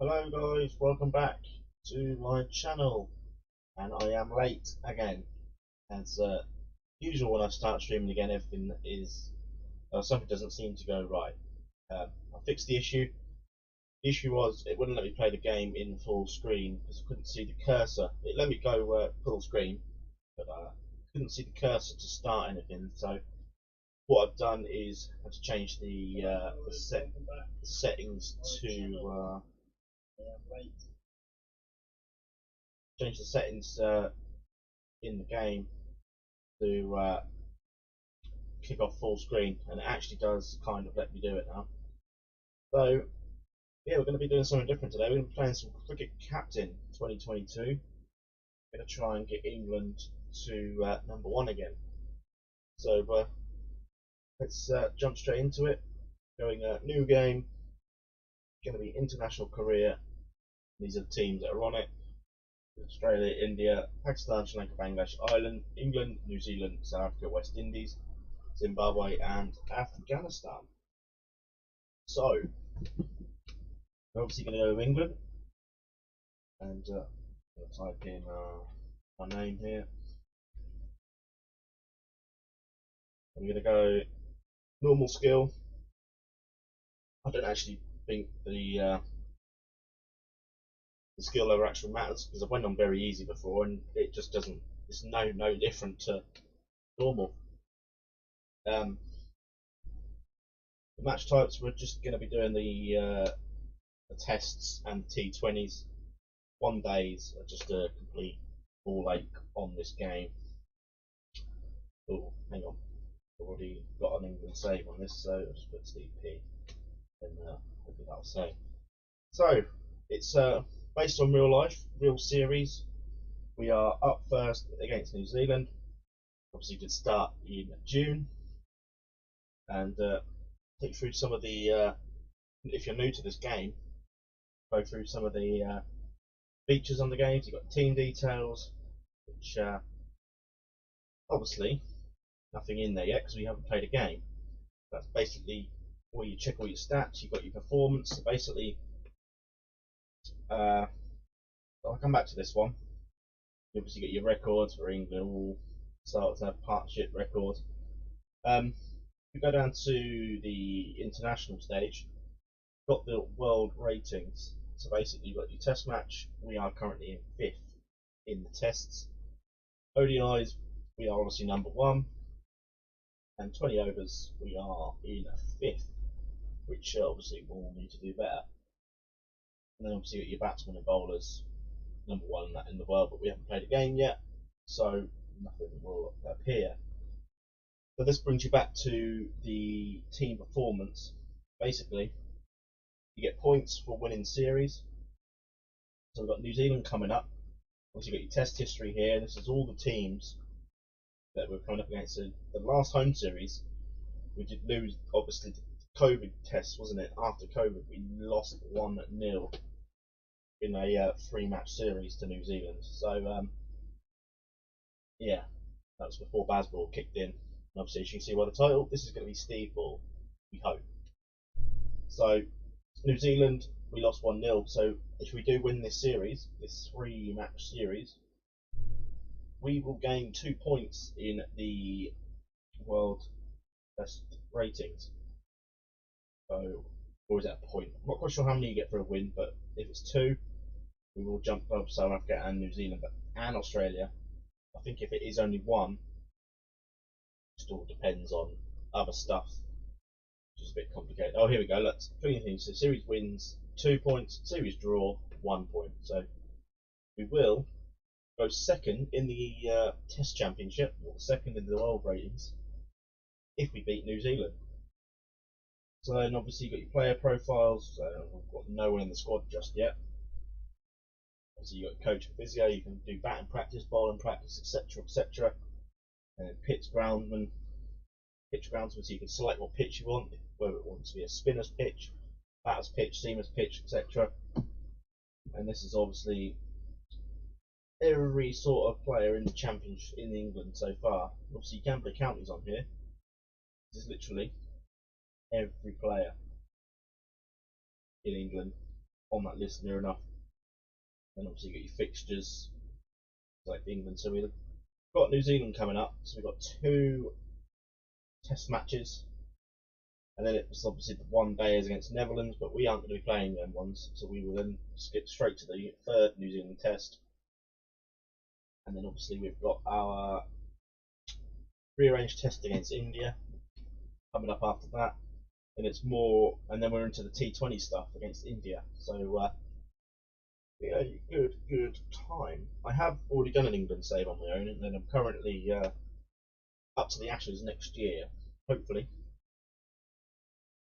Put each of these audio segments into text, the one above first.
Hello guys, welcome back to my channel, and I am late again. As usual, when I start streaming again, everything is something doesn't seem to go right. I fixed the issue. The issue was it wouldn't let me play the game in full screen because I couldn't see the cursor. It let me go full screen, but I couldn't see the cursor to start anything. So what I've done is I've changed the settings to change the settings in the game to kick off full screen, and it actually does kind of let me do it now. So yeah, we're going to be doing something different today. We're going to be playing some Cricket Captain 2022. We're going to try and get England to #1 again. So let's jump straight into it. Going new game, going to be international career. These are the teams that are on it: Australia, India, Pakistan, Sri Lanka, Bangladesh, Ireland, England, New Zealand, South Africa, West Indies, Zimbabwe, and Afghanistan. So we're obviously going to go with England, and I'm going to type in my name here. I'm going to go normal skill. I don't actually think the skill level actually matters because I went on very easy before, and it just doesn't. It's no different to normal. Um, the match types, we're just going to be doing the tests and T20s. 1 days are just a complete ball ache on this game. Oh, hang on. I've already got an England save on this, so I'll just put Steve P, and hopefully that'll save. So it's based on real life, real series. We are up first against New Zealand. Obviously, did start in June, and take through some of the. If you're new to this game, go through some of the features on the games. You've got team details, which obviously nothing in there yet because we haven't played a game. That's basically where you check all your stats. You've got your performance. So basically, I'll come back to this one. You obviously get your records for England, all start to have partnership records. We go down to the international stage. Got the world ratings. So basically, you've got your test match. We are currently in 5th in the tests. ODIs, we are obviously #1, and 20 overs, we are in 5th, which obviously we'll need to do better. And then obviously you got your batsmen and bowlers, #1 in the world, but we haven't played a game yet, so nothing will appear. But this brings you back to the team performance. Basically, you get points for winning series. So we've got New Zealand coming up. Obviously, you've got your test history here. This is all the teams that we're coming up against. So the last home series, we did lose, obviously, the COVID test, wasn't it? After COVID, we lost 1-0 in a 3-match series to New Zealand. So, yeah, that was before Bazball kicked in. And obviously, as you can see by the title, this is going to be Steve Ball, we hope. So, New Zealand, we lost 1-0. So, if we do win this series, this 3-match series, we will gain 2 points in the world best ratings. So, or is that a point? I'm not quite sure how many you get for a win, but if it's 2, we will jump above South Africa and New Zealand and Australia. I think if it is only 1, it all depends on other stuff, which is a bit complicated. Oh, here we go. Let's 3 things. So series wins 2 points, series draw 1 point. So we will go second in the Test Championship, or second in the world ratings, if we beat New Zealand. So then obviously you've got your player profiles. We've got no one in the squad just yet. So you've got coach and physio. You can do batting practice, bowling practice, etc., etc. And then pitch groundsman, so you can select what pitch you want, whether it wants to be a spinner's pitch, batter's pitch, seamer's pitch, etc. And this is obviously every sort of player in the championship in England so far. Obviously, you can play counties on here. This is literally every player in England. on that list near enough. And obviously you got your fixtures like England. So we've got New Zealand coming up. So we've got 2 test matches, and then it was obviously the 1 day against Netherlands, but we aren't going to be playing them ones, so we will then skip straight to the 3rd New Zealand test. And then obviously we've got our rearranged test against India coming up after that, and it's more, and then we're into the T20 stuff against India. So yeah, good time. I have already done an England save on my own, and then I'm currently up to the Ashes next year. Hopefully,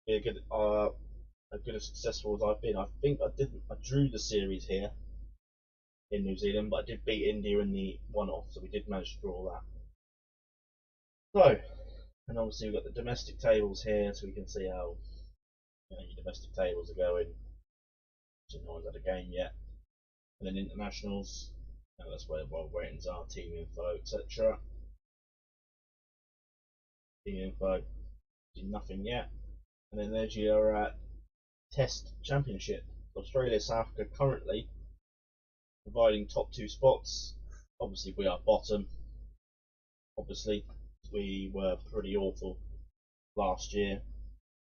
be a good as successful as I've been. I think I drew the series here in New Zealand, but I did beat India in the one-off, so we did manage to draw that. So, and obviously we've got the domestic tables here, so we can see how your domestic tables are going. No one's had a game yet. And then internationals, that's where the ratings are, team info, etc. Team info, nothing yet. And then there's your Test Championship. Australia, South Africa currently providing top 2 spots. Obviously, we are bottom. Obviously, we were pretty awful last year,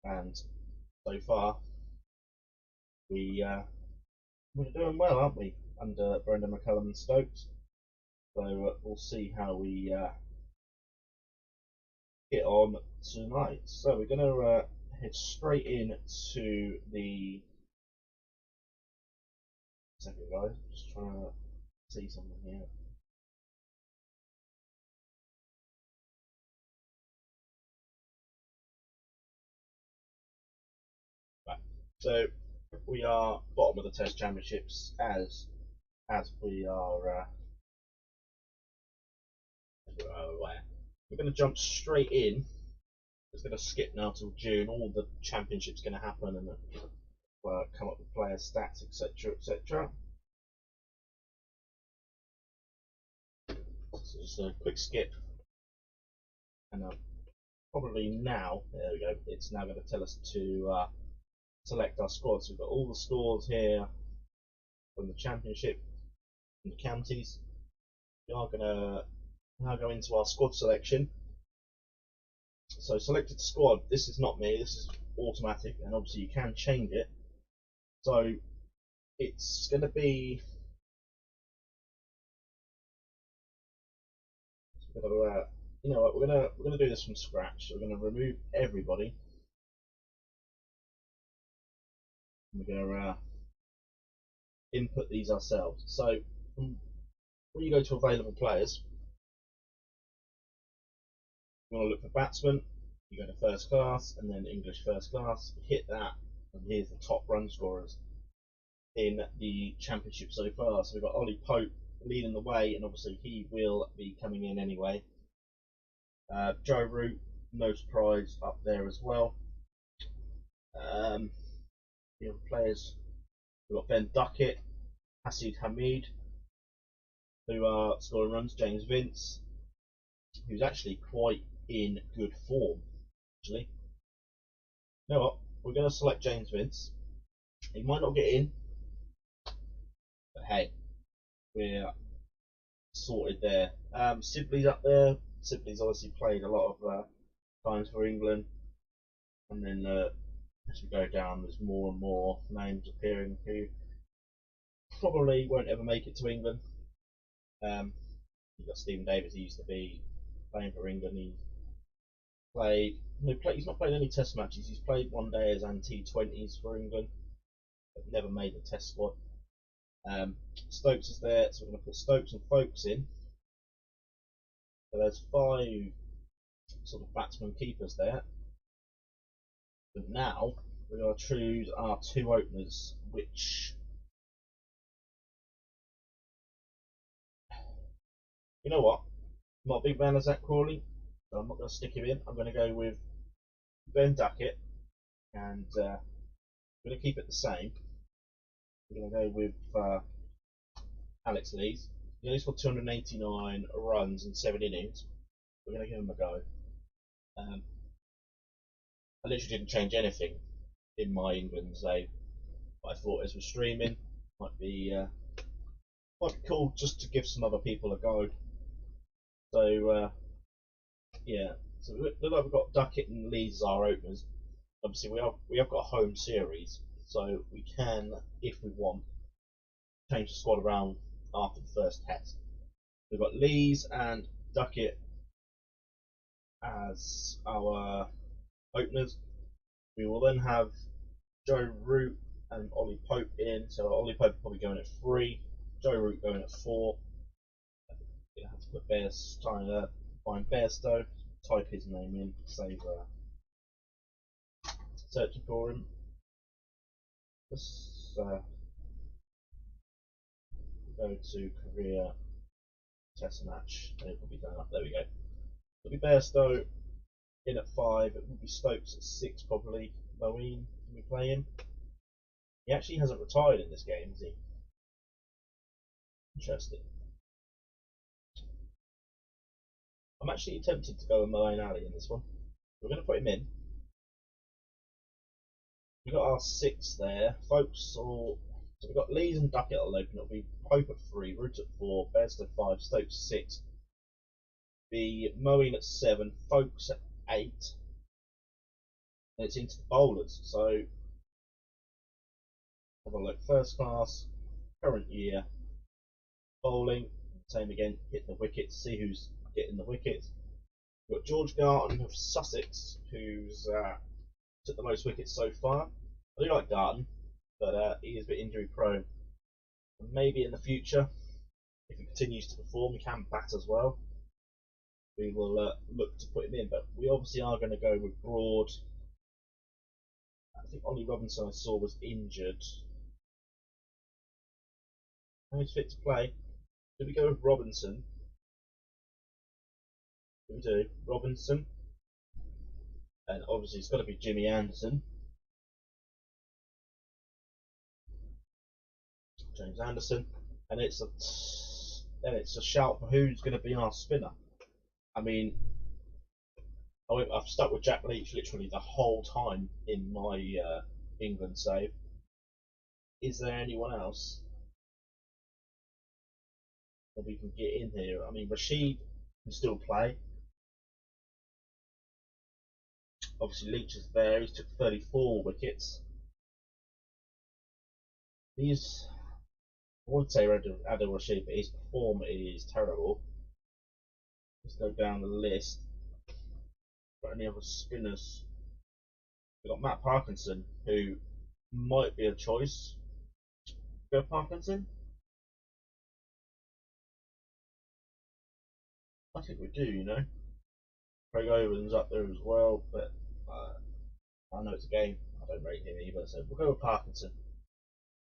and so far we're doing well, aren't we? Under Brendan McCullum and Stokes. So we'll see how we get on tonight. So we're going to head straight in to the second, guys. Just trying to see something here. Right. So we are bottom of the Test Championships as we are aware. We're going to jump straight in. It's going to skip now till June. All the championships going to happen, and come up with player stats, etc., etc. So just a quick skip, and probably now, there we go. It's now going to tell us to select our squad. So we've got all the scores here from the championship, from the counties. We are going to now go into our squad selection. So selected squad. This is not me. This is automatic, and obviously you can change it. So it's going to be. You know what? We're gonna do this from scratch. We're gonna remove everybody. And we're gonna input these ourselves. So when you go to available players, you want to look for batsmen. You go to first class and then English first class. Hit that, and here's the top run scorers in the championship so far. So we've got Ollie Pope leading the way, and obviously he will be coming in anyway. Joe Root, no surprise, up there as well. The other players, we've got Ben Duckett, Hasid Hamid, who are scoring runs. James Vince, who's actually quite in good form. Actually, you know what? We're going to select James Vince. He might not get in, but hey, we're sorted there. Sibley's up there. Sibley's obviously played a lot of times for England, and then as we go down, there's more and more names appearing who probably won't ever make it to England. You've got Stephen Davis. He used to be playing for England. He's not played any Test matches. He's played 1 days and T20s for England, but never made the Test squad. Stokes is there, so we're going to put Stokes and Folkes in. So there's 5 sort of batsman keepers there. But now we're going to choose our 2 openers, which, you know what? I'm not a big fan of Zach Crawley, so I'm not going to stick him in. I'm going to go with Ben Duckett, and we're going to keep it the same. We're going to go with Alex Lees. He only scored 289 runs in 7 innings. We're going to give him a go. I literally didn't change anything in my England save. But I thought as we're streaming, might be uh, might be cool just to give some other people a go. So yeah, so we look like we've got Duckett and Leeds as our openers. Obviously, we have got a home series, so we can, if we want, change the squad around after the first test. We've got Lees and Duckett as our openers. We will then have Joe Root and Ollie Pope in. So Ollie Pope probably going at 3, Joe Root going at 4. Gonna have to put trying to find Bairstow, type his name in, save searching for him. Let's go to career test match. It'll probably done up. There we go. It'll be Bairstow in at 5. It will be Stokes at 6 probably. Moeen, can we play him? He actually hasn't retired in this game, has he? Interesting. I'm actually tempted to go with Moeen Ali in this one. We're going to put him in. We've got our 6 there. Folks, or so we've got Lees and Duckett will open. It'll be Pope at 3, Root at 4, Bairstow 5, Stokes 6. Be Moeen at 7, Folks at 8. And it's into the bowlers. So have a look. First class, current year, bowling. Same again, hit the wickets, see who's getting the wickets. We've got George Garton of Sussex, who's took the most wickets so far. I do like Garton, but he is a bit injury prone. And maybe in the future, if he continues to perform, he can bat as well. We will look to put him in, but we obviously are going to go with Broad. I think Ollie Robinson I saw was injured. Now he's fit to play. Do we go with Robinson? Do we do Robinson? And obviously it's got to be Jimmy Anderson. James Anderson. And it's a shout for who's going to be our spinner. I mean, I've stuck with Jack Leach literally the whole time in my England save. Is there anyone else that we can get in here? I mean, Rashid can still play. Obviously, Leach is there. He's took 34 wickets. He's, I would say Adil Rashid, but his form is terrible. Let's go down the list. Got any other spinners? We've got Matt Parkinson, who might be a choice. Go Parkinson? I think we do, you know. Craig Owens up there as well, but I know it's a game. I don't rate him either, so we'll go with Parkinson.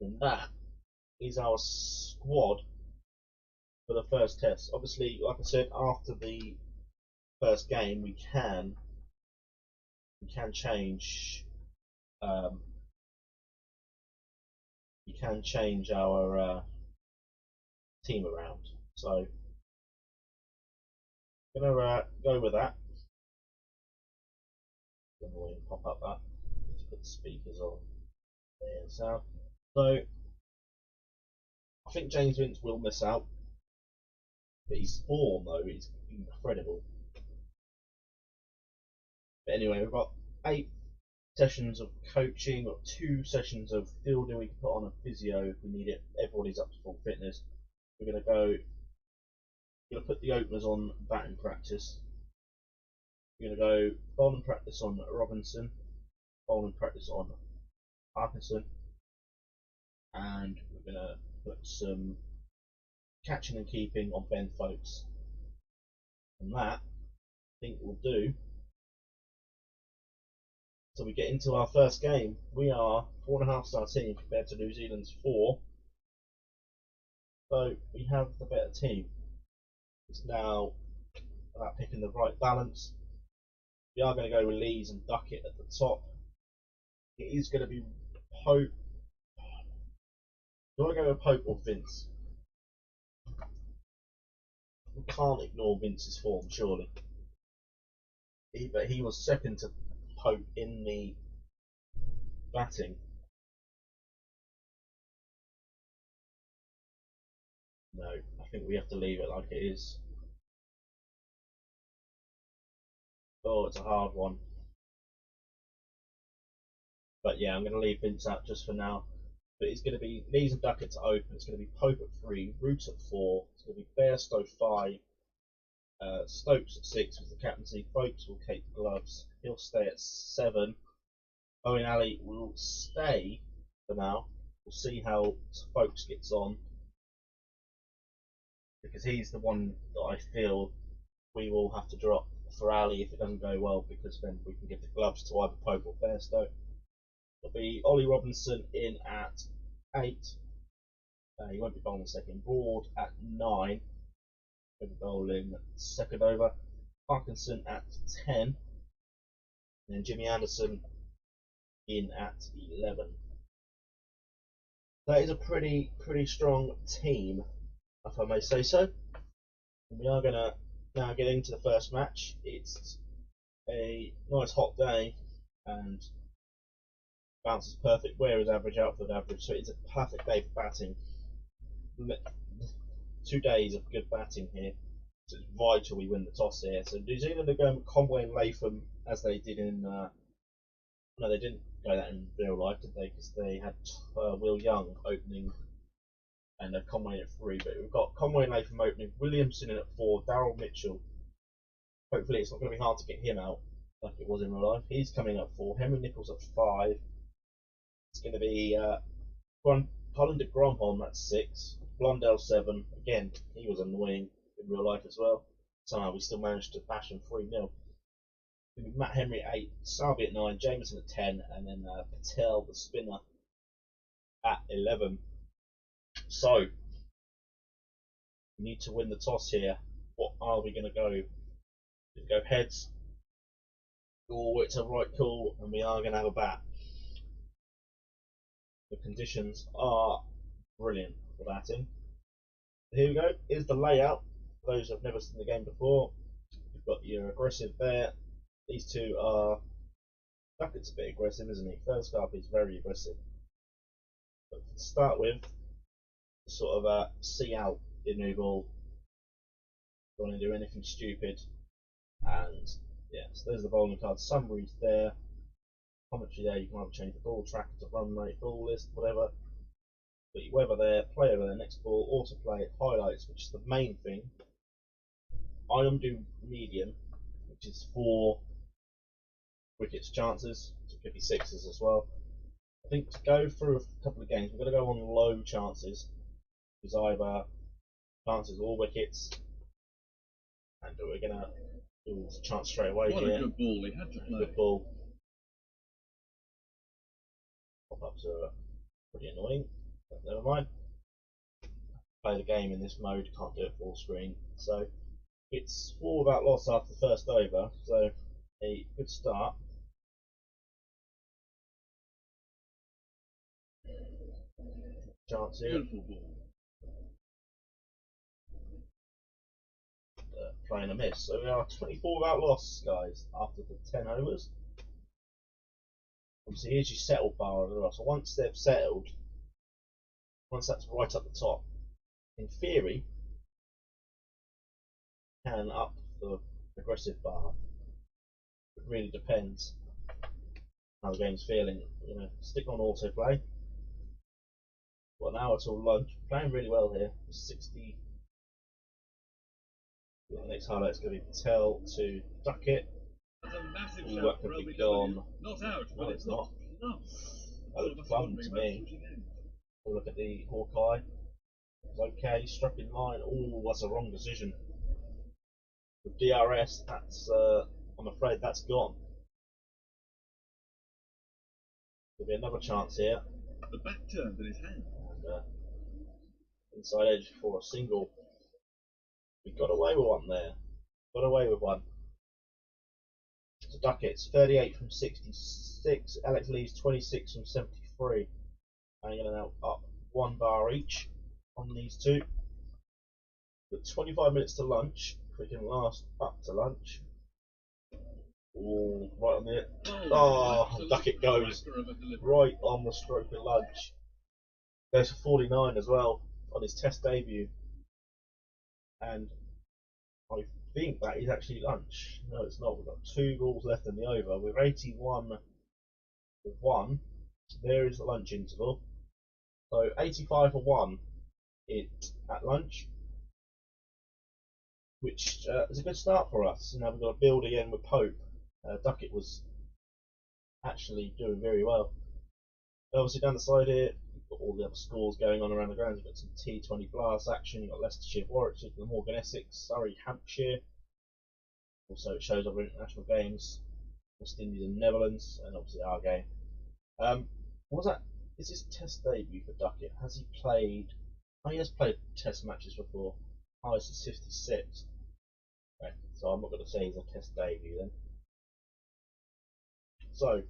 And that is our squad for the first test. Obviously, like I said, after the first game, we can change um, we can change our team around. So I'm gonna go with that. Then we'll pop up that. Let's put the speakers on there and sound. So I think James Vince will miss out, but his form though is incredible. But anyway, we've got 8 sessions of coaching, we've got 2 sessions of fielding. We can put on a physio if we need it. Everybody's up to full fitness. We're gonna put the openers on batting practice. We're gonna go bowling practice on Robinson, bowling practice on Parkinson, and we're gonna put some catching and keeping on Ben Folks. And that I think will do. So we get into our first game. We are 4.5-star team compared to New Zealand's 4. So we have the better team. It's now about picking the right balance. We are going to go with Lees and Duckett at the top. It is going to be Pope. Do I go with Pope or Vince? We can't ignore Vince's form, surely. But he was second to Pope in the batting. No, I think we have to leave it like it is. Oh, it's a hard one. But yeah, I'm going to leave Vince out just for now. But it's going to be Lees and Duckett to open. It's going to be Pope at 3, Root at 4. It's going to be Bairstow 5, Stokes at 6 with the captaincy. Folks will take the gloves. He'll stay at 7. Owen Alley will stay for now. We'll see how Folks gets on, because he's the one that I feel we will have to drop for Ali if it doesn't go well, because then we can give the gloves to either Pope or Bairstow. It'll be Ollie Robinson in at 8. He won't be bowling second. Broad at 9. He'll be bowling second over. Parkinson at 10. And then Jimmy Anderson in at 11. That is a pretty strong team, if I may say so. And we are going to now get into the first match. It's a nice hot day, and bounce is perfect. Wear is average, outfield average, so it's a perfect day for batting. 2 days of good batting here, so it's vital we win the toss here. So New Zealand are going with Conway and Latham, as they did in. No, they didn't go that in real life, did they? Because they had Will Young opening and Conway at 3. But we've got Conway and Latham opening, Williamson in at 4, Darryl Mitchell. Hopefully, it's not going to be hard to get him out like it was in real life. He's coming at 4. Henry Nichols at 5. It's going to be Holland at Gromholm at 6. Blondell 7. Again, he was annoying in real life as well. Somehow we still managed to bash him 3-0. Matt Henry at 8, Salby at 9, Jameson at 10, and then Patel, the spinner, at 11. So, we need to win the toss here. What are we going to go? Go heads. Oh, it's a right call, and we are going to have a bat. The conditions are brilliant for batting. Here we go. Here's the layout. For those who have never seen the game before, you've got your aggressive there. These two are. Duckett's a bit aggressive, isn't he? First up is very aggressive. But to start with, sort of see out your new ball. Don't want to do anything stupid. And yeah, so there's the bowling card summaries there. Commentary there. You can either change the ball tracker to run rate, ball list, whatever. But your weather there, play over there, next ball, autoplay, highlights, which is the main thing. I am doing medium, which is 4 wickets chances, so it could be 6s as well. I think to go through a couple of games, we're going to go on low chances, which is either chances or wickets, and we're going to do a chance straight away what here. A good ball, he had to play. Good ball. Pop-ups are pretty annoying, but never mind. Play the game in this mode, can't do it full screen, so it's 4 without loss after the first over, so a good start. Chance here. Beautiful ball. Playing a miss. So we are 24 without loss, guys, after the 10 overs. Obviously, here's your settled bar as well. So once they've settled, once that's right up the top, in theory, can up the aggressive bar. It really depends how the game's feeling. You know, stick on autoplay. Well, now it's all lunch. Playing really well here. 60. The next highlight's going to be Patel to Duckett. That's a massive Ooh, shot that could for be LBW. gone. Not out, No, but it's not. No. That looked fun to me. We'll look at the Hawkeye. It's okay, struck in line. Oh, that's a wrong decision. With DRS, that's I'm afraid that's gone. There'll be another chance here. The back turned in his hand. And inside edge for a single. We got away with one there. Got away with one. So Duckett's 38 from 66. Alex Lee's 26 from 73. I'm going to now up 1 bar each on these two. Got 25 minutes to lunch. If we can last up to lunch. Ooh, right on the. Oh, Duckett goes right on the stroke of lunch. Goes for 49 as well on his test debut. and I think that is actually lunch. No, it's not. We've got 2 balls left in the over. We're 81 for 1. There is the lunch interval. So 85 for 1 at lunch, which is a good start for us. Now we've got to build again with Pope. Duckett was actually doing very well. Obviously down the side here, you've got all the other scores going on around the grounds. You've got some T20 Blast action. You've got Leicestershire, Warwickshire, Glamorgan, Essex, Surrey, Hampshire. Also it shows other international games, West Indies and Netherlands, and obviously our game. Was that? Is this Test debut for Duckett? Has he played? Oh, he has played Test matches before. Highest is 56. Okay, so I'm not going to say he's a Test debut then. So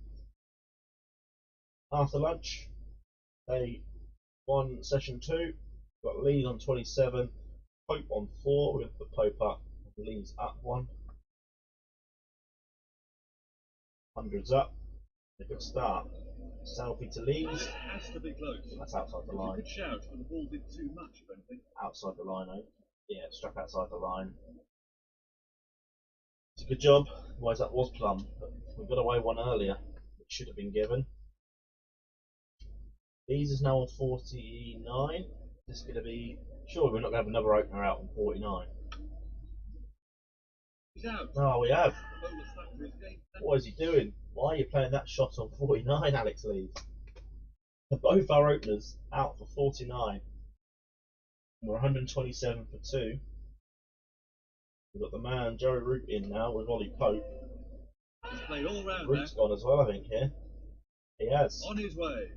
after lunch, day 1, session 2. We've got Leeds on 27, Pope on 4. We're going to put Pope up, Leeds up 1. Hundreds up. A good start. Selfie to Leeds. It has to be close. That's outside the If you line. could shout, but the ball did too much, if anything. Outside the line, eh? Yeah, struck outside the line. It's a good job. Otherwise, that was plumb. But we got away one earlier, which should have been given. Leeds is now on 49. This is going to be. Sure, we're not going to have another opener out on 49. He's out. Oh, we have. The bowler stuck to his game. What is he doing? Why are you playing that shot on 49, Alex Leeds? Both our openers out for 49. We're 127 for 2. We've got the man Joe Root in now with Ollie Pope. He's played all round Root's there. gone as well, I think, here. He has. On his way.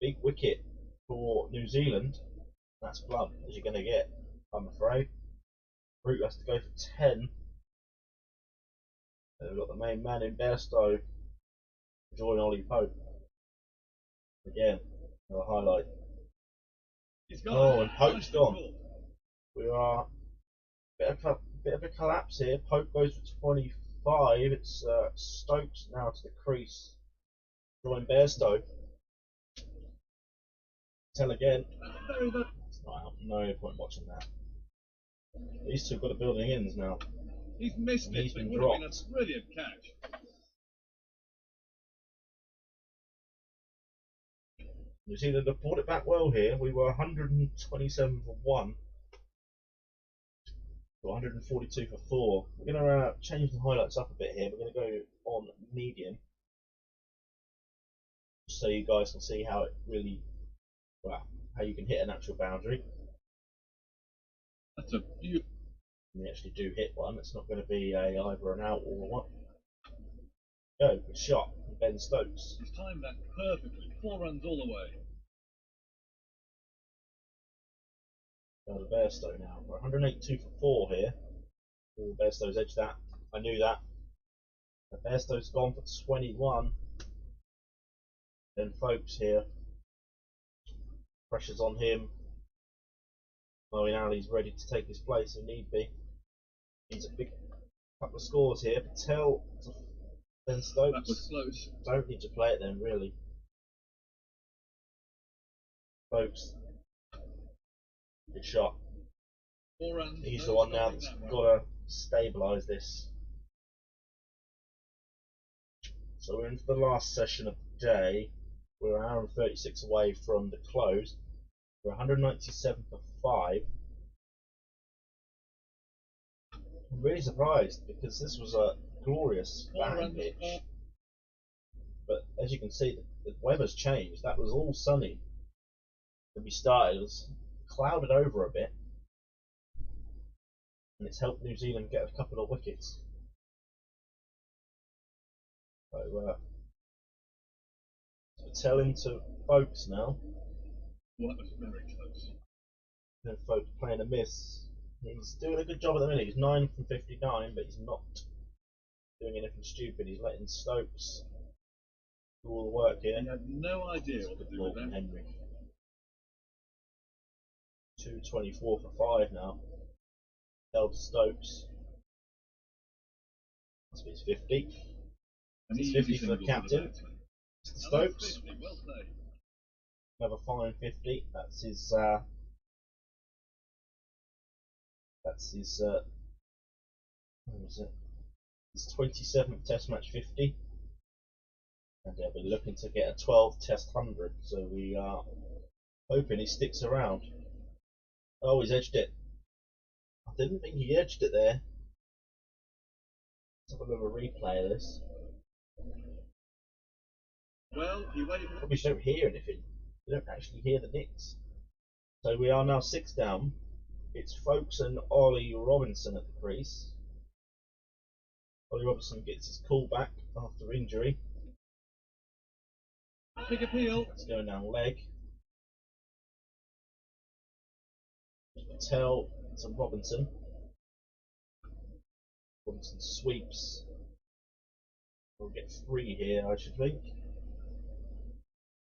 Big wicket for New Zealand. That's plumb, as you're going to get, I'm afraid. Root has to go for 10. And we've got the main man in Bairstow join Ollie Pope. Again, another highlight. He's gone. Oh, and Pope's Nicely gone. caught. We are a bit of a collapse here. Pope goes for 25. It's Stokes now to the crease. Join Bairstow. Tell again. Very, very. It's not out. No point watching that. These two have got to build ins now. He's missed And it, he's but it been would have been dropped. a brilliant catch. New Zealand have brought it back well here. We were 127 for 1. 142 for 4. We're going to change the highlights up a bit here. We're going to go on medium, so you guys can see how it really, well, how you can hit an actual boundary. That's a beautiful. We actually do hit one. It's not going to be either an out or a one. Go, good shot from Ben Stokes. He's timed that perfectly. 4 runs all the way. Go to Bairstow now. We're 182 for 4 here. Oh, Bairstow's edged that. I knew that. But Bairstow's gone for 21. Then Folks here. Pressure's on him. Moeen Ali's ready to take his place if need be. Needs a big couple of scores here. Patel to Ben Stokes. That was close. Don't need to play it then, really. Folks. Good shot. 4 runs. He's No the one now stopping that's that got to stabilise this. So we're into the last session of the day. We're an hour and 36 away from the close. We're 197 for 5. I'm really surprised because this was a glorious 4 batting runs. pitch. But as you can see, the weather's changed. That was all sunny when we started. It was clouded over a bit, and it's helped New Zealand get a couple of wickets. So Patel into Folks now. Well, that was very close. And Folks playing a miss. He's doing a good job at the minute. He's 9 from 59, but he's not doing anything stupid. He's letting Stokes do all the work here. He had no idea what to do with that. Henry. 224 for 5 now. Held to Stokes. Must be his 50. An It's easy 50 for the single captain. the batsman. Mr. Now Stokes. that's 50. Well played. Another fine 50. That's his That's his what was it? His 27th Test match 50, and he'll be looking to get a 12th Test 100. So we are hoping he sticks around. Oh, he's edged it. I didn't think he edged it there. Let's have a little replay of this. Well, he waited. Probably don't hear anything. You don't actually hear the nicks. So we are now 6 down. It's Folks and Ollie Robinson at the crease. Ollie Robinson gets his call back after injury. Big appeal. It's going down leg. Patel to Robinson. Robinson sweeps. We'll get 3 here, I should think.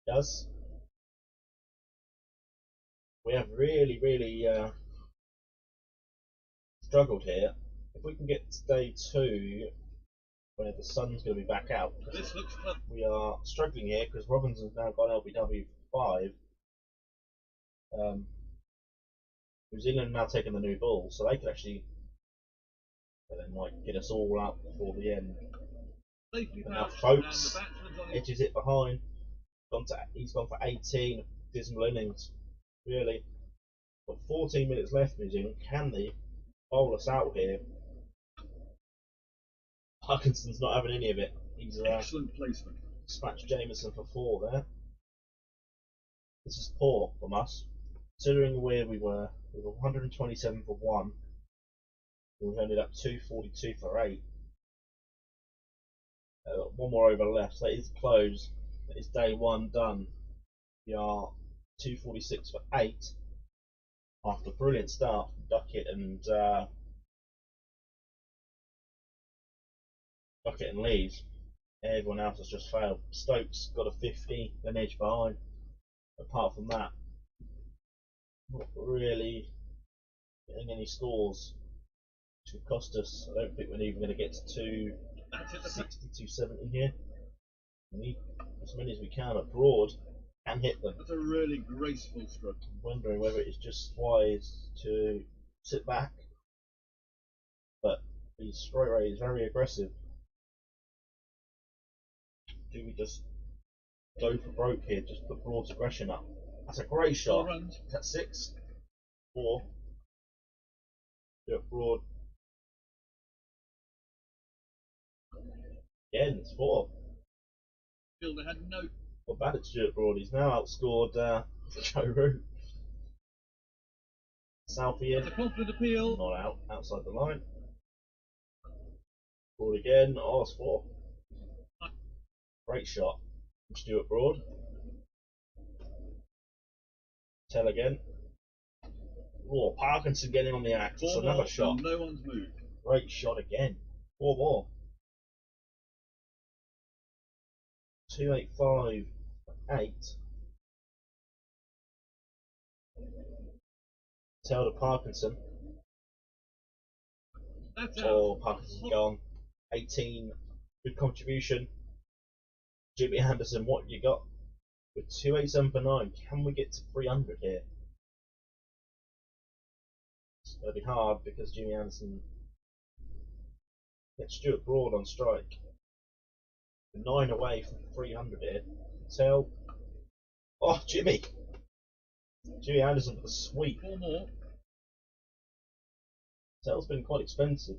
Does. We have really struggled here. If we can get to day 2, where the sun's going to be back out, This looks close. we are struggling here because Robinson's now got LBW 5. New Zealand are now taking the new ball, so they could actually, they might get us all out before the end. Safely But now pouched, Folks and the batsman's on his. edges it behind. He's gone for 18 dismal innings, really. Got 14 minutes left, New Zealand. Can they bowl us out here? Parkinson's not having any of it. He's Excellent placement. dispatched Jameson for 4 there. This is poor from us, considering where we were. We were 127 for 1. We've ended up 242 for 8. One more over left. That is close. That is day 1 done. We are 246 for 8 after a brilliant start from Duckett and Lees. Everyone else has just failed. Stokes got a 50, an edge behind. Apart from that, not really getting any scores, which could cost us. I don't think we're even going to get to 260, 270 here. We need as many as we can, but Broad can hit them. That's a really graceful stroke. I'm wondering whether it's just wise to sit back, but the strike rate is very aggressive. Do we just go for broke here, just put Broad's aggression up? That's a great shot. 4 runs. Is that 6? 4. Do it Broad. Again, it's 4. Fielder had no. What bad at Stuart Broad? He's now outscored Joe Root. Southie That's in. a confident appeal. Not out. Outside the line. Broad again. Oh, it's 4. Great shot from Stuart Broad. Tell again. Oh, Parkinson getting on the act. It's 4 another more, shot. and no one's moved. Great shot again. 4 more. 285 8. Tell to Parkinson. That's out. Oh, Parkinson's gone. 18. Good contribution. Jimmy Anderson, what have you got? With 287 for 9, can we get to 300 here? It's going to be hard because Jimmy Anderson gets Stuart Broad on strike. 9 away from 300 here. Tell. Oh, Jimmy! Jimmy Anderson with a sweep. 4 more. Tell's been quite expensive.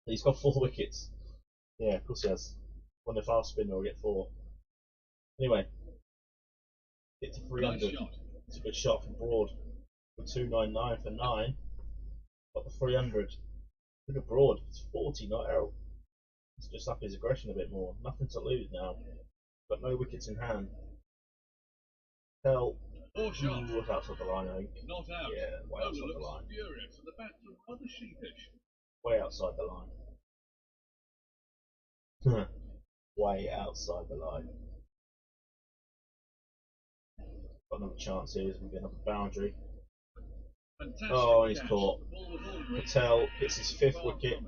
He's got 4 wickets. Yeah, of course he has. Wonder if our spinner will get 4. Anyway, get to 300. Nice shot. It's a good shot from Broad. For 299 for 9. Got the 300. Look at Broad. It's 40, not Errol. It's just up his aggression a bit more. Nothing to lose now. Got no wickets in hand. Tell. Four shot. Ooh, was outside the line, I think. Not out. Yeah, way Bowler outside the looks line. furious, and the batsman rather sheepish. Way outside the line. Way outside the line. Got another chance here. We get another boundary. Fantastic Oh, he's catch. caught. The ball was ordinary. Patel gets his 5th wicket.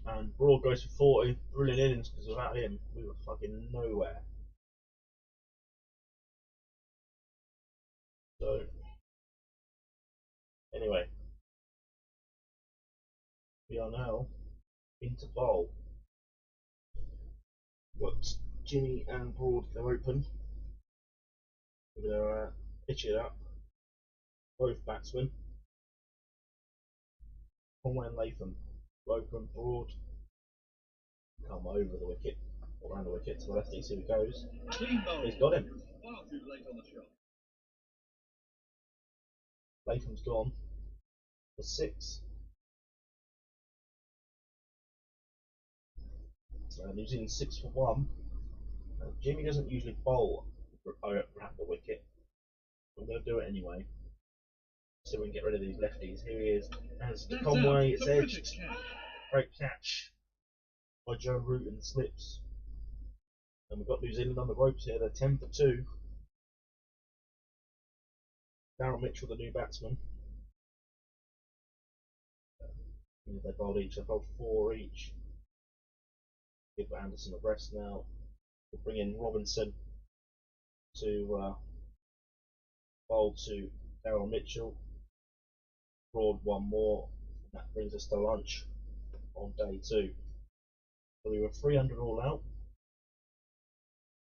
And Broad goes for 40. Brilliant innings because without him, we were fucking nowhere. So, Anyway, we are now into bowl. Got Jimmy and Broad go open. We're going to pitch it up. Both batsmen. Conway and Latham. Open, Broad. Come over the wicket. Or around the wicket to the lefty, see who goes. He's got him. Far too late on the shot. Latham's gone for 6. New Zealand 6 for 1. Jimmy doesn't usually bowl around the wicket. I'm going to do it anyway. So we can get rid of these lefties. Here he is. Hands to Conway. It's edged. Great catch by Joe Root in the slips. And we've got New Zealand on the ropes here. They're 10 for 2. Darryl Mitchell, the new batsman. They bowled each. They bowled 4 each. Give Anderson a rest now. We'll bring in Robinson to bowl to Darryl Mitchell. Broad 1 more. And that brings us to lunch on day 2. So we were 300 all out.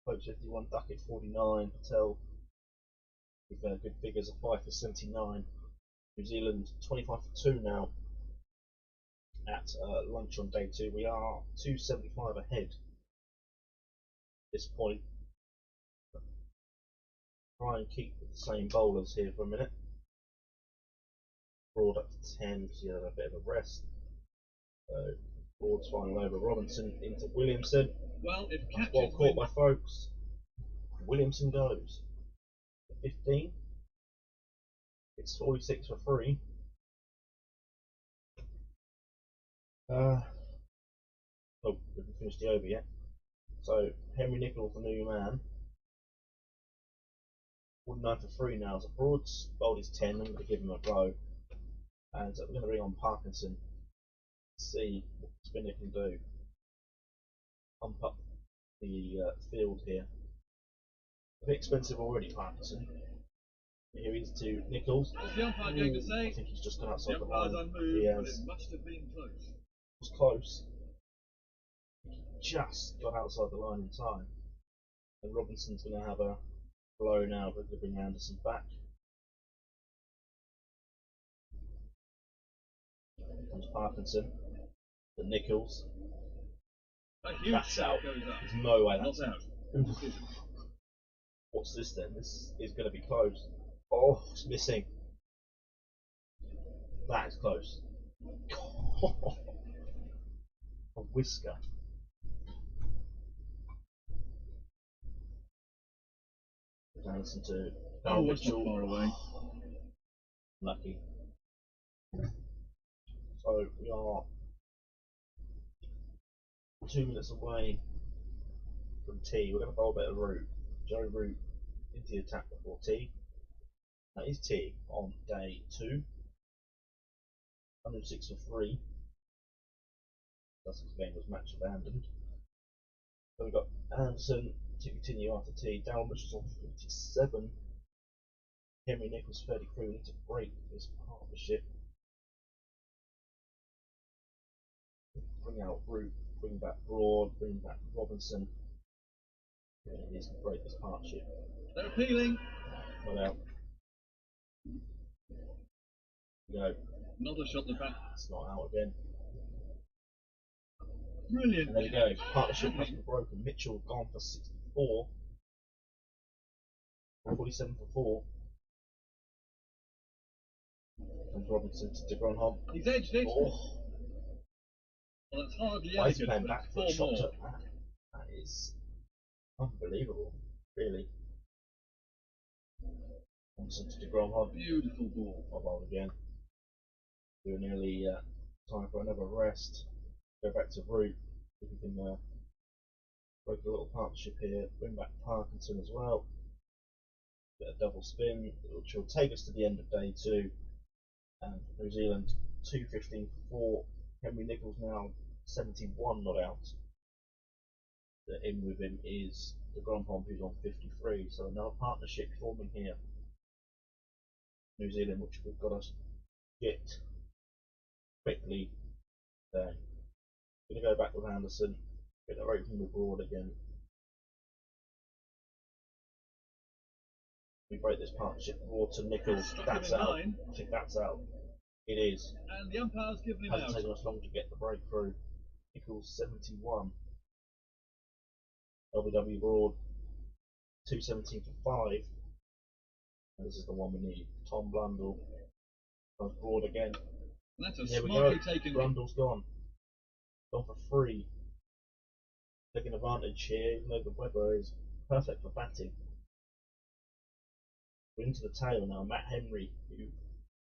Pope 51, Duckett 49, Patel with good figures of 5 for 79. New Zealand 25 for 2 now at lunch on day 2. We are 275 ahead at this point. Try and keep the same bowlers here for a minute. Broad up to 10 because he had a bit of a rest. So Broad's final over. Robinson into Williamson. Well, if that's well caught by folks. Williamson goes for 15. It's 46 for 3. Oh, we haven't finished the over yet. So Henry Nichols, the new man, 49 for 3 now. So Broad's bowled his 10. I'm going to give him a blow, and we're going to bring on Parkinson. See what the spinner can do. Pump up the field here. A bit expensive already, Parkinson. Here he's to Nichols. What's the umpire going to say? I think he's just gone outside the umpire's line. unmoved, He but has. it must have been close. It was close. He just got outside the line in time. And Robinson's going to have a blow now, but to bring Anderson back. Comes Parkinson. The Nichols. A huge That's shot out. goes up. There's no way that's Not out. What's this then? This is going to be close. Oh, it's missing. That is close. A whisker. Anderson to Oh, that's Mitchell. not far away. Lucky. So we are 2 minutes away from tea. We're going to bowl a bit of Root. Joe Root into the attack before tea. That is tea on day 2. 106 for 3. Sussex game was match abandoned. So we've got Anderson to continue after tea. Darryl Mitchell's on 47. Henry Nichols 33. We need to break this partnership. Bring out Root, bring back Broad, bring back Robinson. Yeah, he needs to break this partnership. They're appealing. Not out. Go. Another shot in the back. It's not out again. Brilliant. And there we go. Partnership has been broken. Mitchell gone for 64. 47 for 4. Comes Robinson to Gronholm. He's edged it. Oh. Well, that's hardly Why is he elegant, playing but back it's foot 4 shots more. at that? That is unbelievable, really. Robinson to Gronholm. Beautiful ball. I'll bowl again. We're nearly time for another rest. Go back to Root. If we can break a little partnership here. Bring back Parkinson as well. Bit of double spin, which will take us to the end of day 2. And New Zealand 215 for 4. Henry Nichols now 71 not out. In with him is the Gronholm, who's on 53. So another partnership forming here. New Zealand, which we've got us get quickly there. Gonna go back with Anderson. Gonna open with Broad again. We break this partnership. Broad to Nichols. That's out. I think that's out. It is. And the umpire's given him Hasn't out. taken us long to get the breakthrough. Nichols 71. LBW Broad 217 for 5. And this is the one we need. Tom Blundell comes Broad again. And that's a Here we smartly go. taken. Blundell's gone. Gone for 3. Taking advantage here, even though the weather is perfect for batting. We're into the tail now. Matt Henry, who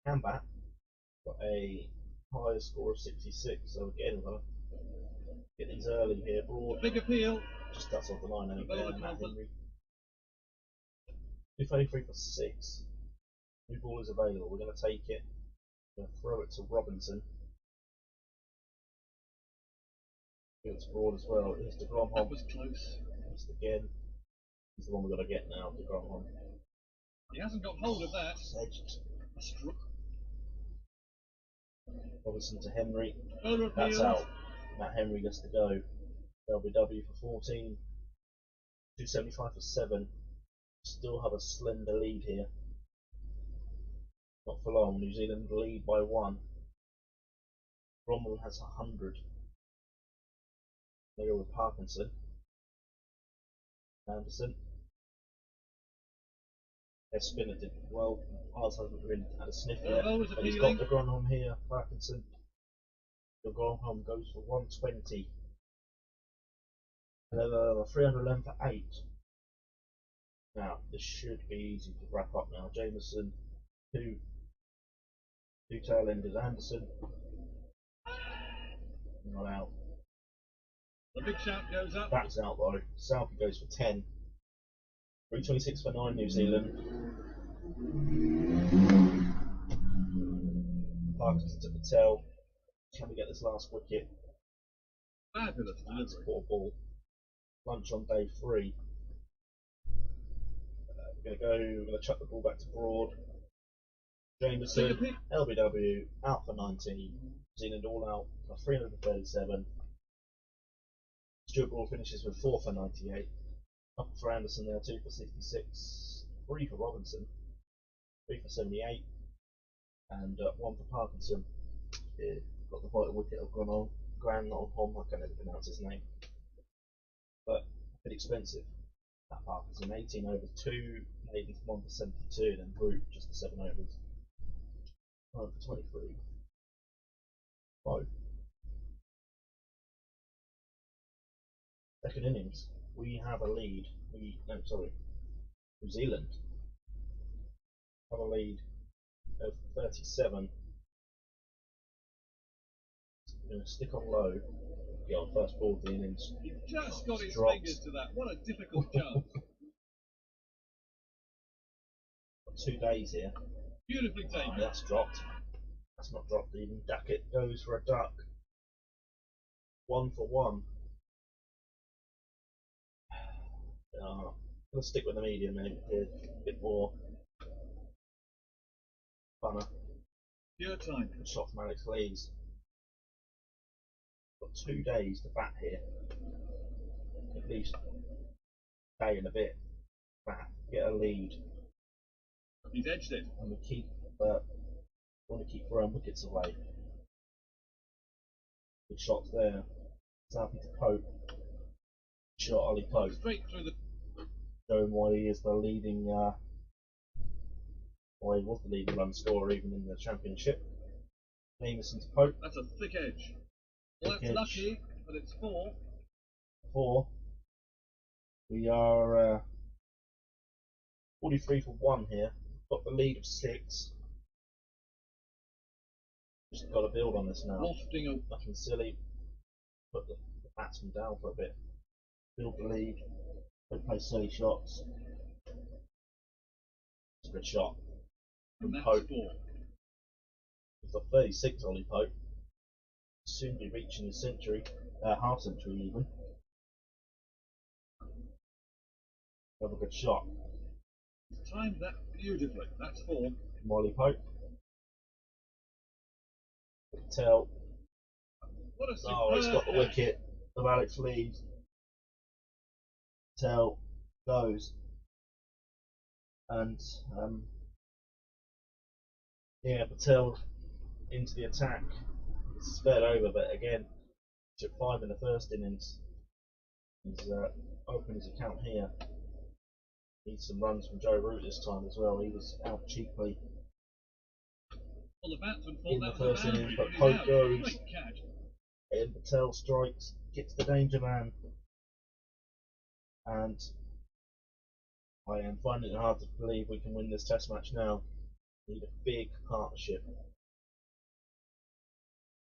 can bat, got a higher score of 66. So again, we're gonna get these early here. Broad, Big appeal. just outside the line, I think. Bowler Matt confident. Henry. 233 for 6. New ball is available. We're going to take it. We're going to throw it to Robinson. Give it to Broad as well. Here's to Gromholm. That was close. Missed again. He's the one we've got to get now, to Gromholm. He hasn't got hold of that. Edged. A stroke. Robinson to Henry. Bowler That's appeals. out. Matt Henry gets to go. LBW for 14. 275 for 7. Still have a slender lead here. Not for long. New Zealand lead by 1. Cromwell has 100. They go with Parkinson. Anderson. Their spinner did well. Ours hasn't really had a sniff yet. But he's got the Gronholm here. Parkinson. The Gronholm goes for 120. And then 311 for 8. Now, this should be easy to wrap up now. Jameson, 2 tail enders. Anderson, not out. The big shout goes up. That's out though. Southey goes for 10. 326 for 9 New Zealand. Parkinson to Patel. Can we get this last wicket? Fabulous That's delivery. poor ball. Lunch on day 3. We're going to chuck the ball back to Broad. Jameson, LBW, out for 19. New Zealand all out for 337. Stuart Broad finishes with 4 for 98. Up for Anderson there, 2 for 66. 3 for Robinson, 3 for 78. And 1 for Parkinson. Yeah, got the vital wicket of Granholm, I can never pronounce his name. But a bit expensive. That Parkinson, 18 overs, 2 maidens, 1 for 72, then Root just the 7 overs. 9 for 23. 5. Second innings, we have a lead. New Zealand have a lead of 37. We're going to stick on low. Get on first ball of the innings. He just got his Dropped. fingers to that. What a difficult job. Got 2 days here. Beautifully taken. That's dropped. That's not dropped even. Duckett goes for a duck. 1 for 1. Let's stick with the medium maybe here. A bit more funner. Pure time. Good shot from Alex Lees. Got 2 days to bat here. At least a day and a bit. Bat. Get a lead. He's edged it. And we want to keep throwing wickets away. Good shots there. Southey to Pope. Shot Ollie Pope. Straight through the. Showing why he is the leading. Why he was the leading run scorer even in the championship. Jameson to Pope. That's a thick edge. Well, Thick that's edge. lucky, but it's 4. 4. We are 43 for 1 here. Got the lead of 6. Just got to build on this now. Lofting a. Nothing silly. Put the batsman down for a bit. Build the lead. Don't play silly shots. It's a good shot. And that's Pope. 4. He's got 36, Ollie Pope. Soon be reaching his century. Half century even. Another good shot. He's timed that beautifully. That's 4. Molly Pope. Tell. What a Oh, it's got the superb catch. wicket of Alex Lee. Tell goes. And yeah, Patel into the attack. It's sped over, but again, took 5 in the first innings. He's opened his account here. Needs some runs from Joe Root this time as well. He was out cheaply Well, the batsman thought in the that was first a innings, boundary, but but he's Pope out. goes. Great catch. And Patel strikes, gets the danger man, and I am finding it hard to believe we can win this test match now. We need a big partnership.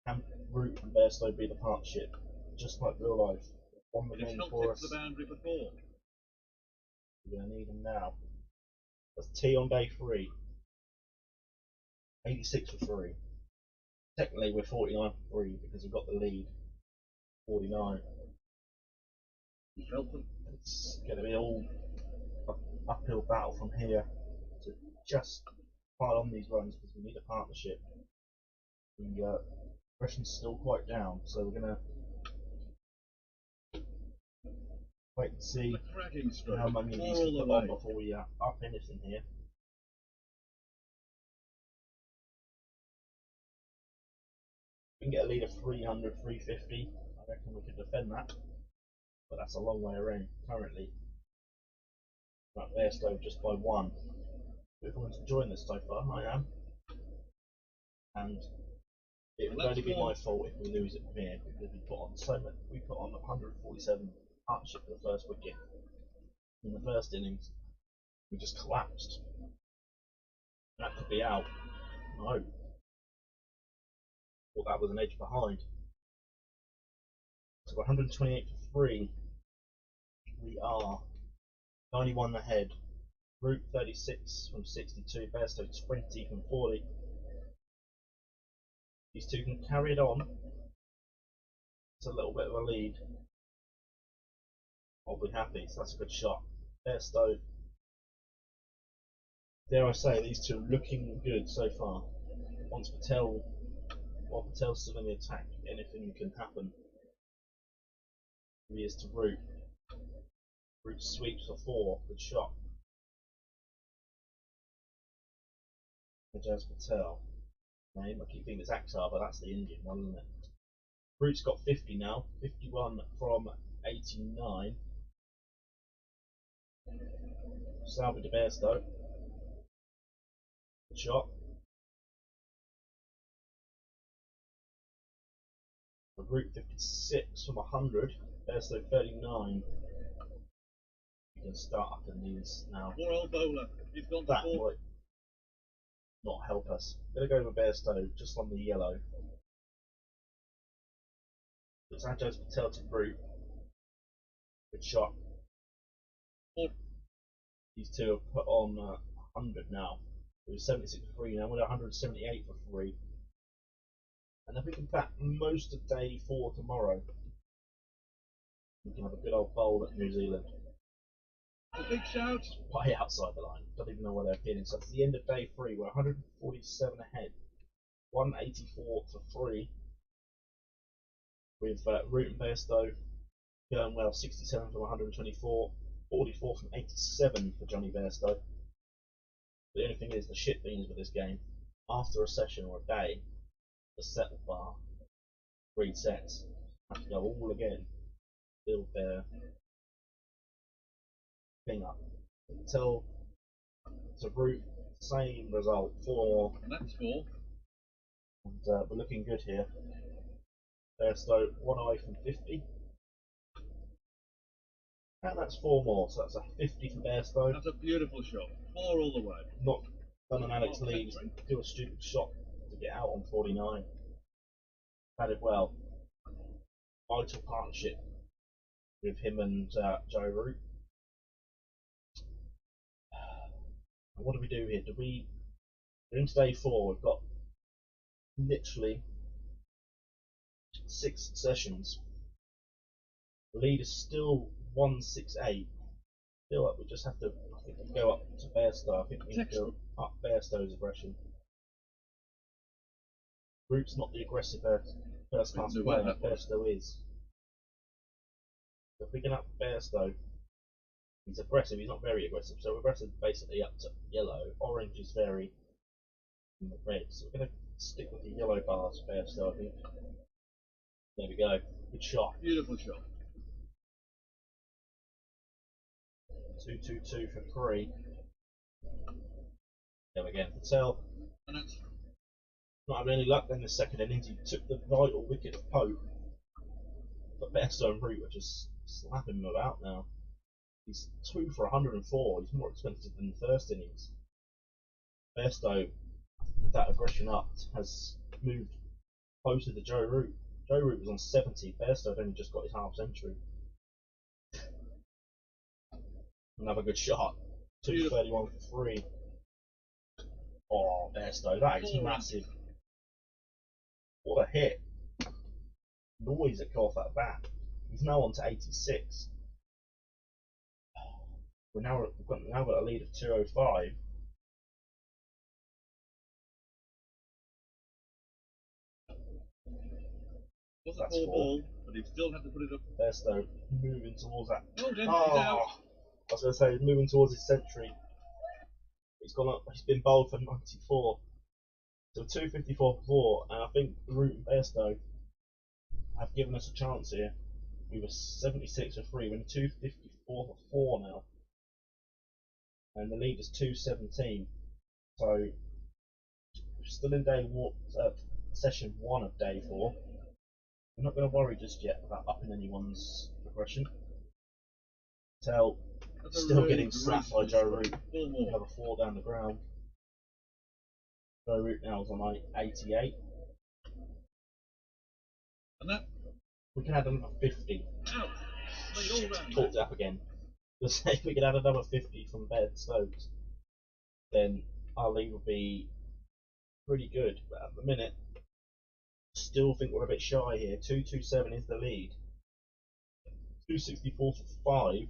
Can Root and Bairstow be the partnership? Just like real life. One It is remaining helped for it us. to the boundary for 4. We're going to need him now. That's T on day 3. 86 for 3. Technically we're 49 for 3 because we've got the lead. 49. He felt them. It's going to be all uphill battle from here to just pile on these runs because we need a partnership. The pressure's still quite down, so we're going to wait and see A cracking stroke. how many of 4 these all can the put on way. before we up anything here. We can get a lead of 300, 350. I reckon we could defend that, but that's a long way around currently. Right, Bairstow just by 1. Everyone's enjoying this so far. I am, and it would only be my fault if we lose it from here because we put on so much. We put on 147 partnership for the first wicket in the first innings. We just collapsed. That could be out. No, thought that was an edge behind. So we're 128 for 3. We are 91 ahead. Root 36 from 62. Bairstow 20 from 40. These two can carry it on. It's a little bit of a lead. I'll be happy. So that's a good shot. Bairstow. Dare I say, these two are looking good so far. Once Patel, while Patel's still in the attack, anything can happen. He is to Root. Root sweeps for 4. Good shot. Ajaz Patel. Name. I keep thinking it's Akhtar, but that's the Indian one, isn't it? Root's got 50 now. 51 from 89. Salva de Bairstow. Good shot. Root 56 from 100. Bairstow 39. We can start up in these now. Poor old bowler. He's gone for That 4. might not help us. Gonna go with Bairstow just on the yellow. It's Ajaz Patel to Root. Good shot. 4. These two have put on 100 now. It was 76 for 3 now. We're at 178 for 3. And if we can bat most of day 4 tomorrow, we can have a good old bowl at New Zealand. A big shout. Way outside the line. Don't even know where they're hitting. So it's the end of day 3. We're 147 ahead. 184 for 3. With Root and Bairstow going well. 67 from 124. 44 from 87 for Johnny Bairstow. The only thing is, the shit things with this game, after a session or a day, the settle bar, 3 sets, have to go all again, build their thing up. Until to Root, same result, 4, And that's 4. and we're looking good here. Bairstow, 1 away from 50. And that's 4 more, so that's a 50 for Bairstow. That's a beautiful shot. 4 all the way. Not done an Alex Lee, do a stupid shot to get out on 49. Had it well. Vital partnership with him and Joe Root. What do we do here? We're into day 4. We've got literally 6 sessions. The lead is still 168. I feel like we just have to, I think, go up to Bairstow. I think we need to go up Bairstow's aggression. Root's not the aggressive first class Knew player, that was. Bairstow is. So picking up Bairstow, he's aggressive, he's not very aggressive, so aggressive basically up to yellow. Orange is very red, so we're going to stick with the yellow bars Bairstow, I think. There we go, good shot. Beautiful shot. 2-2-2 for 3. There we go, Patel. And that's Not having any luck in the second innings, he took the vital wicket of Pope. But Bairstow and Root are just slapping him about now. He's 2 for 104, he's more expensive than the first innings. Bairstow, with that aggression up, has moved closer to Joe Root. Joe Root was on 70, Bairstow had only just got his half century. Another good shot. 231 for 3. Oh, Bairstow, that is massive. What a hit. Noise that came off that bat. He's now on to 86. We've now got a lead of 205. was a That's poor 4. ball, but he still had to put it up. Bairstow moving towards that. Oh, he's Oh, out. I was going to say, he's moving towards his century. He's gone up. He's been bowled for 94. So 254 for 4, and I think Root and Bairstow have given us a chance here. We were 76 for 3, we're 254 for 4 now. And the lead is 217. So we're still in session 1 of day 4. We're not going to worry just yet about upping anyone's progression. Tell still really getting slapped by Joe Root. 4 more. Another 4 down the ground. Joe Root now is on 88. And that We can add another 50. out. Played all round. Talked up again. Just say if we can add another 50 from Bed Stokes, then our lead will be pretty good. But at the minute, still think we're a bit shy here. 227 is the lead. 264 for 5.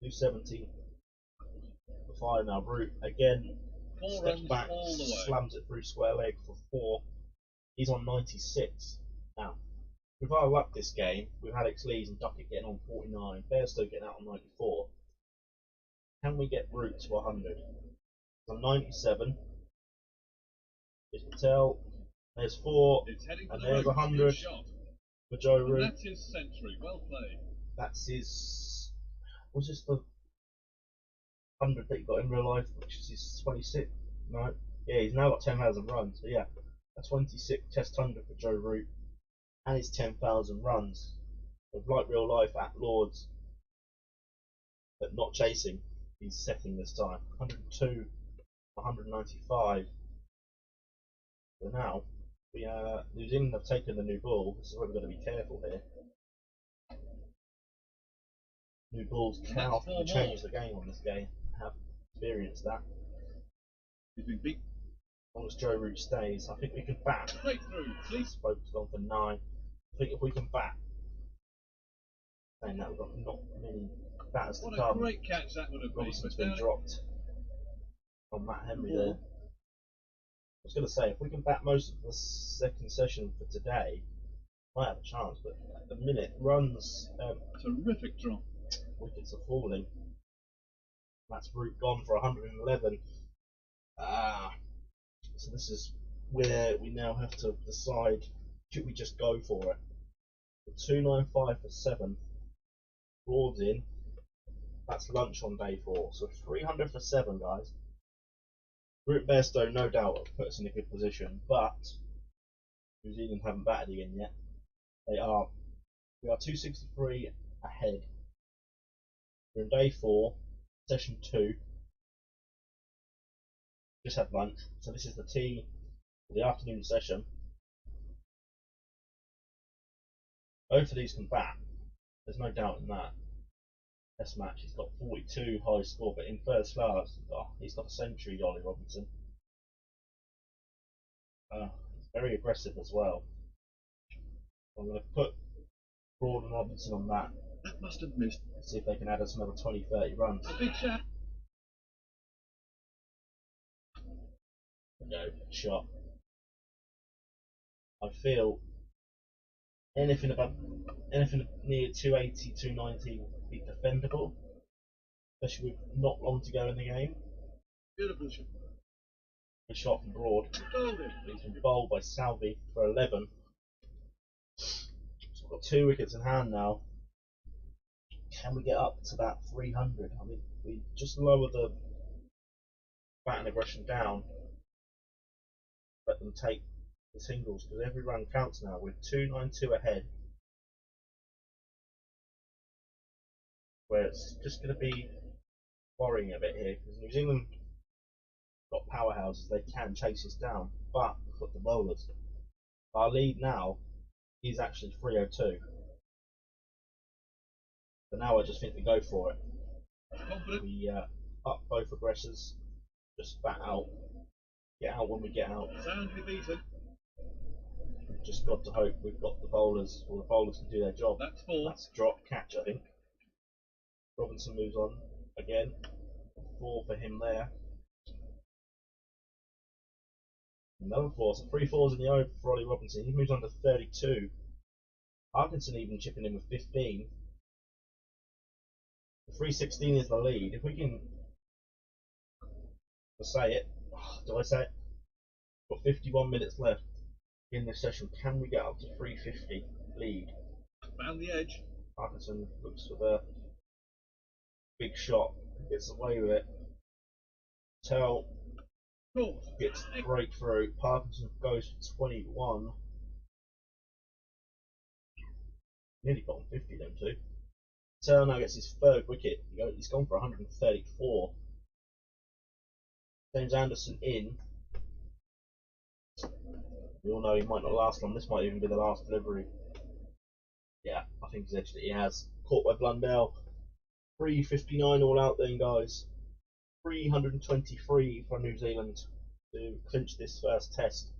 270 for 5 now. Root again 4 steps runs back, all the way. slams it through square leg for 4. He's on 96 now. With our luck this game, with Alex Lees and Duckett getting on 49, Bairstow getting out on 94, can we get Root to 100? On 97 is Patel. There's 4, It's heading for and the there's ropes. 100 Good shot. for Joe And Root. that's his century. Well played. That's his. Was this the 100 that he got in real life, which is his 26? No. Yeah, he's now got 10,000 runs. So yeah, a 26 test 100 for Joe Root, and his 10,000 runs. With like real life at Lords, but not chasing. He's setting this time. 102, 195. So now, New Zealand have taken the new ball. This is where we've got to be careful here. New balls can often change the game on this game. I have experienced that. He's been beat. As long as Joe Root stays, I think we can bat. Straight through. Sleep. Spoke's gone for 9. I think if we can bat, saying that we've got not many batters to What a come. great catch that would have been. Robinson's But been down dropped on Matt Henry there. I was going to say, if we can bat most of the second session for today, might have a chance, but at the minute, runs, terrific drop. wickets are falling. That's Root gone for 111. So this is where we now have to decide, should we just go for it? 295 for 7. Broad's in. That's lunch on day 4. So 300 for 7, guys. Root and Bairstow, no doubt, have put us in a good position, but New Zealand haven't batted again yet. We are 263 ahead. We're in day 4, session 2. Just had lunch, so this is the tea for the afternoon session. Both of these can bat. There's no doubt in that. Test match, he's got 42 high score, but in first class, he's got a century, Ollie Robinson. He's very aggressive as well. I'm going to put Broad and Robinson on that. That must have missed. See if they can add us another 20-30 runs. A big shot. shot. I feel anything near 280, 290 would be defendable, especially with not long to go in the game. Beautiful shot. Good shot from Broad. Bowled it. He's been bowled by Salvi for 11. So we've got 2 wickets in hand now. Can we get up to that 300? I mean, we just lower the bat and aggression down, let them take the singles, because every run counts now. We're 292 ahead, where it's just going to be worrying a bit here, because New Zealand got powerhouses, they can chase us down, but we've got the bowlers. Our lead now is actually 302. But now I just think we go for it. Confident. We up both aggressors, just bat out, get out when we get out. Soundly beaten. We've just got to hope we've got the bowlers, or the bowlers can do their job. That's 4. That's drop catch, I think. Robinson moves on again. 4 for him there. Another 4, so 3 fours in the over for Ollie Robinson. He moves on to 32. Parkinson even chipping in with 15. The 316 is the lead. If we can say it, do I say it? Got 51 minutes left in this session. Can we get up to 350 lead? Found the edge. Parkinson looks for the big shot, gets away with it. Tell gets breakthrough. Parkinson goes for 21. Nearly got on 50 them too. Tell now gets his 3rd wicket. He's gone for 134. James Anderson in. We all know he might not last long. This might even be the last delivery. Yeah, I think he's edged it. He has. Caught by Blundell. 359 all out then, guys. 323 for New Zealand to clinch this first test.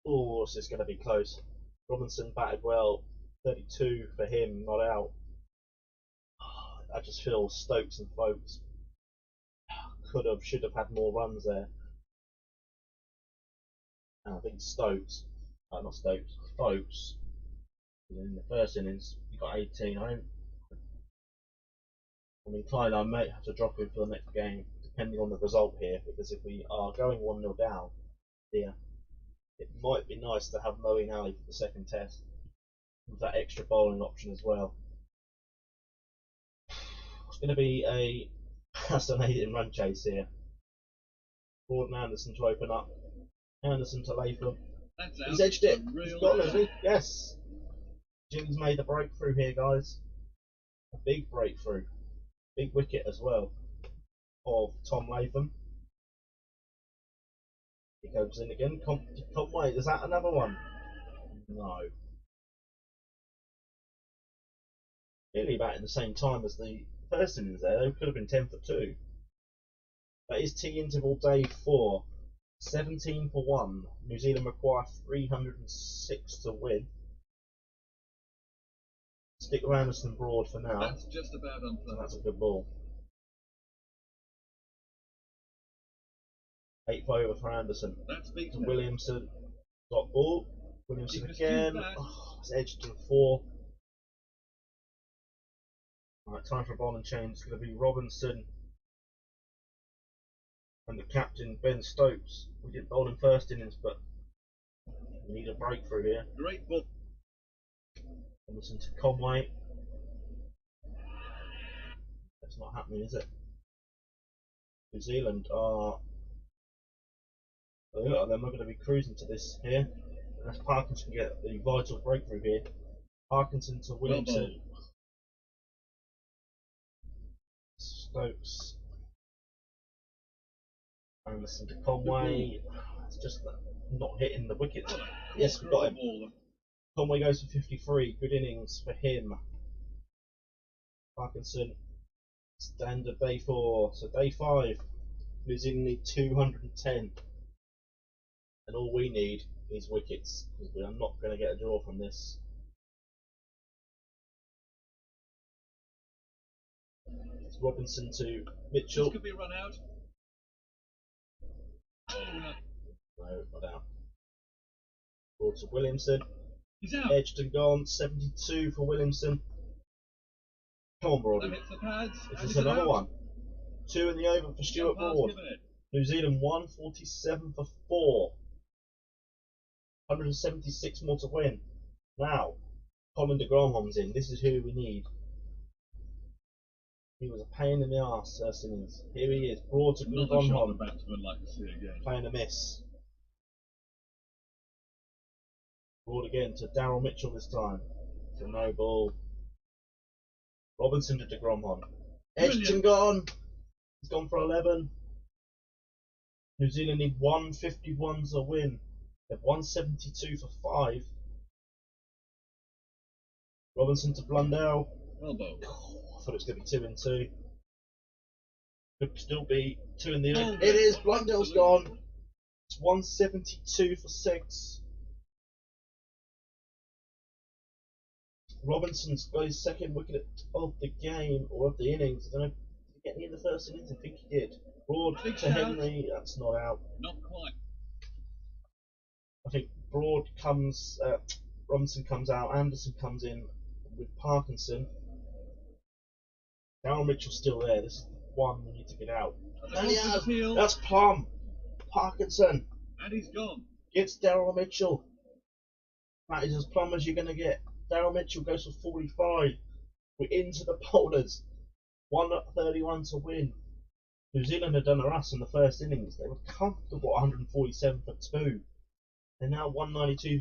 Oh, this is going to be close. Robinson batted well. 32 for him, not out. I just feel Stokes and Folks should have had more runs there. And I think Stokes, not Stokes, Folks, in the first innings, he got 18. I'm inclined I might have to drop him for the next game, depending on the result here, because if we are going 1-0 down here, it might be nice to have Moeen Ali for the second test, with that extra bowling option as well. It's going to be a fascinating run chase here. Broad and Anderson to open up. Anderson to Latham. He's edged it. He's got him, hasn't he? Yes. Jimmy's made the breakthrough here, guys. A big breakthrough. Big wicket as well of Tom Latham. He goes in again. Conway, is that another one? No. Nearly about at the same time as the first innings there. They could have been 10 for 2. That is tea interval day 4. 17 for 1. New Zealand require 306 to win. Stick with Anderson Broad for now. That's just about on play. So that's a good ball. 8th over for Anderson. That's to Williamson. Got ball. Williamson again. Oh, it's edged to 4. Alright, time for a ball and change. It's going to be Robinson and the captain Ben Stokes. We didn't bowl in first innings, but we need a breakthrough here. Great ball. Robinson to Conway. That's not happening, is it? New Zealand are. They look like they're not going to be cruising to this here. Unless Parkinson can get the vital breakthrough here. Parkinson to Williamson. Stokes. Anderson to Conway. It's just not hitting the wickets. Yes, we got him. Conway goes for 53. Good innings for him. Parkinson. Standard day 4. So day 5. New Zealand need 210. And all we need is wickets, because we are not going to get a draw from this. It's Robinson to Mitchell. This could be run out. Oh, no. No, not out. Broad to Williamson. He's out. Edged and gone. 72 for Williamson. Come on, Broady. That hits the pads. This is another one. 2 in the over for Stuart Broad. New Zealand 147 for 4. 176 more to win. Now, Colin de Grandhomme's in. This is who we need. He was a pain in the arse, Simmons. Here he is. Broad to Another shot Grandhomme. the batsman like to see again. Playing a miss. Broad again to Daryl Mitchell this time. To no ball. Robinson to de Grandhomme. Edged and gone. He's gone for 11. New Zealand need 151 to win. They've 172 for 5. Robinson to Blundell. Elbow. I thought it was going to be 2 and 2. Could still be 2 in the Oh, over. It is. yes, Blundell's absolutely. gone. It's 172 for 6. Robinson's got his second wicket of the game, or of the innings. I don't know. Did he get any in the first innings? I think he did. Broad Big to shout. Henry. That's not out. Not quite. I think Broad comes. Robinson comes out. Anderson comes in with Parkinson. Darryl Mitchell's still there. This is the one we need to get out. And he has. That's Plum. Parkinson And he's gone. gets Darryl Mitchell. That is as plumb as you're going to get. Darryl Mitchell goes for 45. We're into the bowlers. 131 to win. New Zealand had done a us in the first innings. They were comfortable at 147 for 2. They're now 192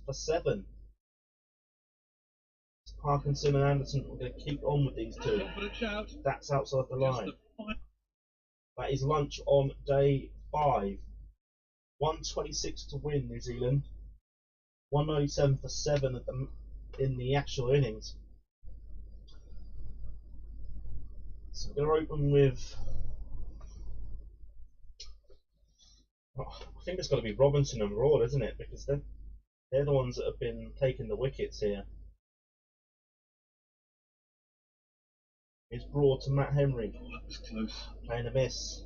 for 7. Parkinson and Anderson are going to keep on with these two. That's outside the line. That is lunch on day 5. 126 to win, New Zealand. 197 for 7 in the actual innings. So we're going to open with. I think it's got to be Robinson and Broad, isn't it? Because they're the ones that have been taking the wickets here. It's Broad to Matt Henry. Oh, that was close. Playing a miss.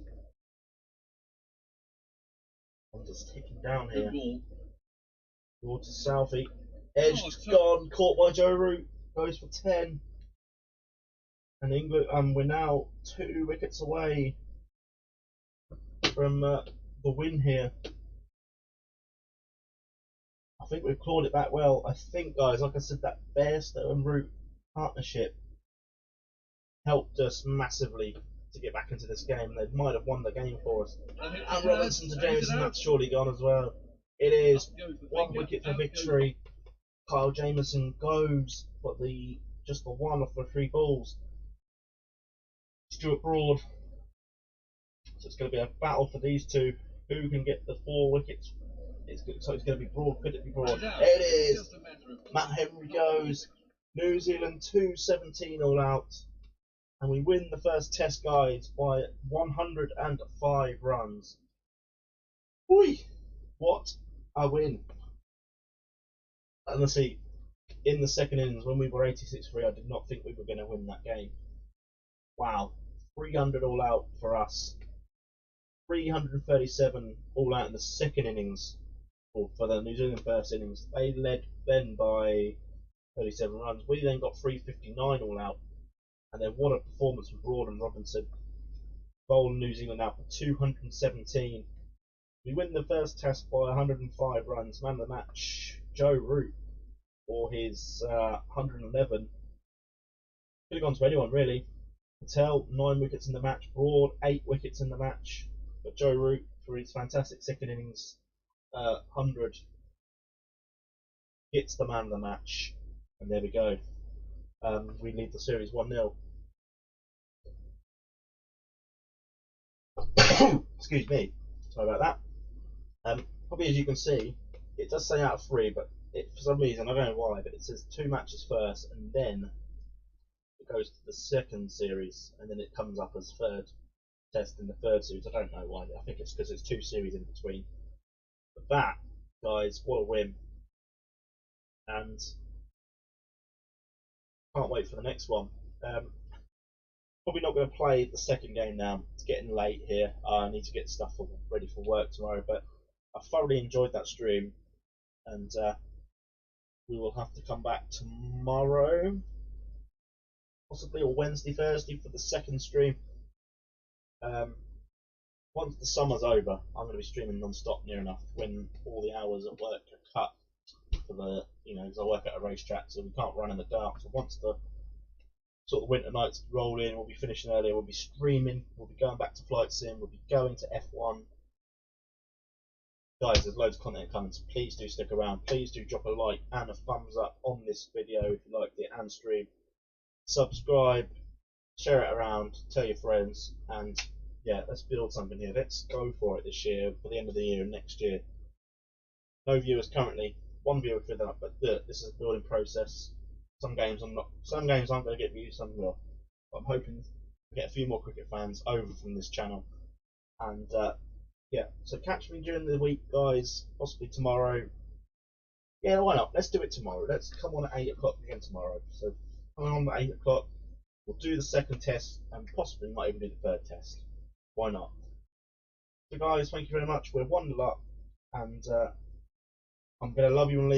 I'm just ticking down Good here. ball. Broad to Southey. Edged, gone, caught by Joe Root. Goes for 10. And England, we're now 2 wickets away from the win here. I think we've clawed it back well. I think, guys, like I said, that Bairstow and Root partnership helped us massively to get back into this game. They might have won the game for us. And Robinson to Jameson, that's surely gone as well. It is 1 wicket for victory. Kyle Jameson goes for just the 1 off the 3 balls. Stuart Broad. So it's going to be a battle for these two. Who can get the 4 wickets? So it's going to be Broad. Could it be Broad? It is. Matt Henry goes. New Zealand 217 all out. And we win the first test, guys, by 105 runs. Whee! What a win. And let's see, in the second innings, when we were 86-3, I did not think we were going to win that game. Wow. 300 all out for us. 337 all out in the second innings, or for the New Zealand first innings. They led then by 37 runs. We then got 359 all out. And then what a performance from Broad and Robinson. Bowling New Zealand out for 217. We win the first test by 105 runs. Man of the match, Joe Root, for his 111. Could have gone to anyone, really. Patel, 9 wickets in the match. Broad, 8 wickets in the match. But Joe Root, for his fantastic second innings, 100, gets the man of the match. And there we go. We lead the series 1-0. Excuse me. Sorry about that. Probably as you can see, it does say out of 3, but for some reason, I don't know why, but it says 2 matches first, and then it goes to the second series, and then it comes up as third test in the third series. I don't know why. I think it's because it's 2 series in between. But that, guys, what a win. And can't wait for the next one. Probably not going to play the second game now. It's getting late here. I need to get stuff ready for work tomorrow. But I thoroughly enjoyed that stream, and we will have to come back tomorrow, possibly, or Wednesday, Thursday for the second stream. Um, Once the summer's over, I'm going to be streaming non-stop near enough when all the hours at work are cut for the, because I work at a racetrack, so we can't run in the dark. So once the sort of winter nights roll in, we'll be finishing earlier, we'll be streaming, we'll be going back to Flight Sim, we'll be going to F1. Guys, there's loads of content coming, so please do stick around. Please do drop a like and a thumbs up on this video if you liked it and stream. Subscribe, share it around, tell your friends, and yeah, let's build something here. Let's go for it this year, for the end of the year and next year. No viewers currently, one viewer for that, but this is a building process. Some games aren't going to get views, some will. But I'm hoping to get a few more cricket fans over from this channel. And yeah, so catch me during the week, guys. Possibly tomorrow. Yeah, why not? Let's do it tomorrow. Let's come on at 8 o'clock again tomorrow. So come on at 8 o'clock. We'll do the second test and possibly might even do the third test. Why not? So guys, thank you very much. We're one up, and I'm gonna love you and leave.